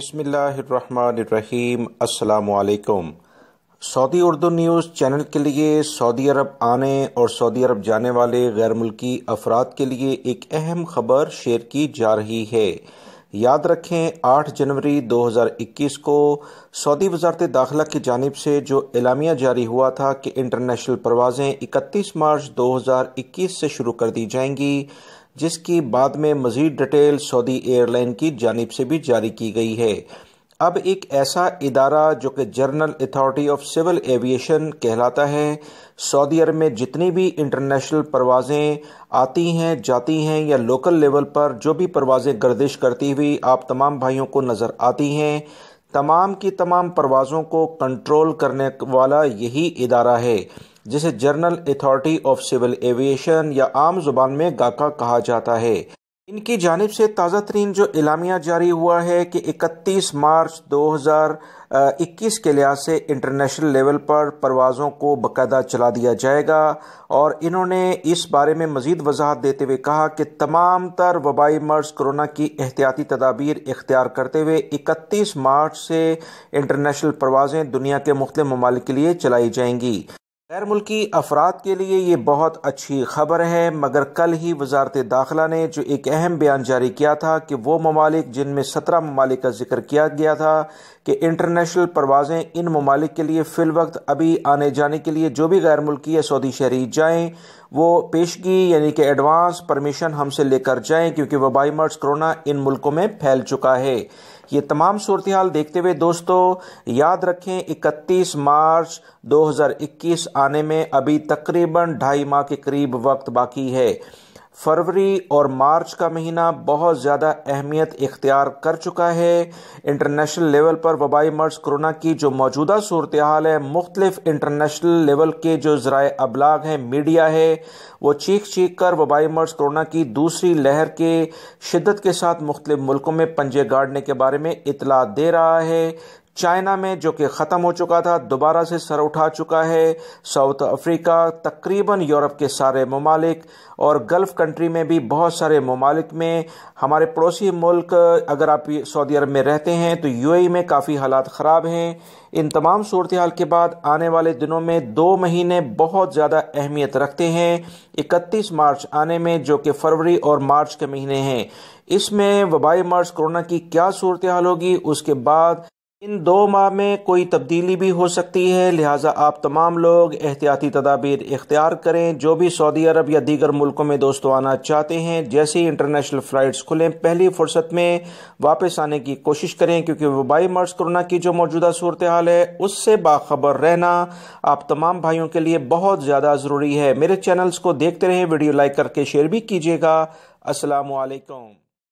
बिस्मिल्लाहिर्रहमानिर्रहीम। अस्सलामु अलैकुम। सऊदी उर्दू न्यूज़ चैनल के लिए सऊदी अरब आने और सऊदी अरब जाने वाले गैर मुल्की अफराद के लिए एक अहम खबर शेयर की जा रही है। याद रखें, 8 जनवरी 2021 को सऊदी वज़ारत दाखिला की जानिब से जो एलामिया जारी हुआ था कि इंटरनेशनल परवाज़ें 31 मार्च 2021 से शुरू कर दी जाएंगी, जिसकी बाद में मज़ीद डिटेल सऊदी एयरलाइन की जानिब से भी जारी की गई है। अब एक ऐसा इदारा जो कि General Authority of Civil Aviation कहलाता है, सऊदी अरब में जितनी भी इंटरनेशनल परवाज़ें आती हैं, जाती हैं या लोकल लेवल पर जो भी परवाज़ें गर्दिश करती हुई आप तमाम भाइयों को नज़र आती हैं, तमाम की तमाम परवाज़ों को कंट्रोल करने वाला यही इदारा है, जिसे General Authority of Civil Aviation या आम ज़ुबान में गाका कहा जाता है। इनकी जानिब से ताज़ा तरीन जो एलामिया जारी हुआ है कि 31 मार्च 2021 के लिहाज से इंटरनेशनल लेवल पर परवाज़ों को बाकायदा चला दिया जाएगा, और इन्होंने इस बारे में मज़ीद वजाहत देते हुए कहा कि तमाम तर वबाई मर्ज़ कोरोना की एहतियाती तदाबीर इख्तियार करते हुए 31 मार्च से इंटरनेशनल परवाज़ें दुनिया के मुख्तलिफ ममालिक के लिए चलाई जाएंगी। गैर मुल्की अफराद के लिए ये बहुत अच्छी खबर है, मगर कल ही वज़ारत दाखिला ने जो एक अहम बयान जारी किया था कि वो ममालिक जिनमें 17 ममालिक का जिक्र किया गया था कि इंटरनेशनल परवाज़ें इन ममालिक के लिए फ़िल वक्त अभी आने जाने के लिए जो भी गैर मुल्की या सऊदी शहरी जाएँ वो पेशगी यानी कि एडवांस परमिशन हमसे लेकर जाएँ, क्योंकि वबाई मर्ज़ कोरोना इन मुल्कों में फैल चुका है। ये तमाम सूरत हाल देखते हुए दोस्तों याद रखें, 31 मार्च 2021 आने में अभी तकरीबन 2.5 माह के करीब वक्त बाकी है। फरवरी और मार्च का महीना बहुत ज़्यादा अहमियत इख्तियार कर चुका है। इंटरनेशनल लेवल पर वबाई मर्ज़ कोरोना की जो मौजूदा सूरत हाल है, मुख्तलिफ इंटरनेशनल लेवल के जो ज़राए अबलाग हैं, मीडिया है, वो चीख कर वबाई मर्ज़ कोरोना की दूसरी लहर के शिद्दत के साथ मुख्तलिफ मुल्कों में पंजे गाड़ने के बारे में इतला दे रहा है। चाइना में जो कि ख़त्म हो चुका था दोबारा से सर उठा चुका है। साउथ अफ्रीका, तकरीबन यूरोप के सारे ममालिक और गल्फ़ कंट्री में भी बहुत सारे ममालिक में, हमारे पड़ोसी मुल्क अगर आप सऊदी अरब में रहते हैं तो यूएई में काफ़ी हालात ख़राब हैं। इन तमाम सूरत हाल के बाद आने वाले दिनों में 2 महीने बहुत ज़्यादा अहमियत रखते हैं। 31 मार्च आने में जो कि फरवरी और मार्च के महीने हैं, इसमें वबाई मर्ज़ कोरोना की क्या सूरत हाल होगी, उसके बाद इन 2 माह में कोई तब्दीली भी हो सकती है। लिहाजा आप तमाम लोग एहतियाती तदाबीर इख्तियार करें। जो भी सऊदी अरब या दीगर मुल्कों में दोस्तों आना चाहते हैं, जैसे ही इंटरनेशनल फ़्लाइट्स खुलें पहली फ़ुर्सत में वापस आने की कोशिश करें, क्योंकि वबाई मर्ज़ कोरोना की जो मौजूदा सूरत हाल है उससे बाखबर रहना आप तमाम भाइयों के लिए बहुत ज़्यादा ज़रूरी है। मेरे चैनल्स को देखते रहें, वीडियो लाइक करके शेयर भी कीजिएगा। अस्सलामु अलैकुम।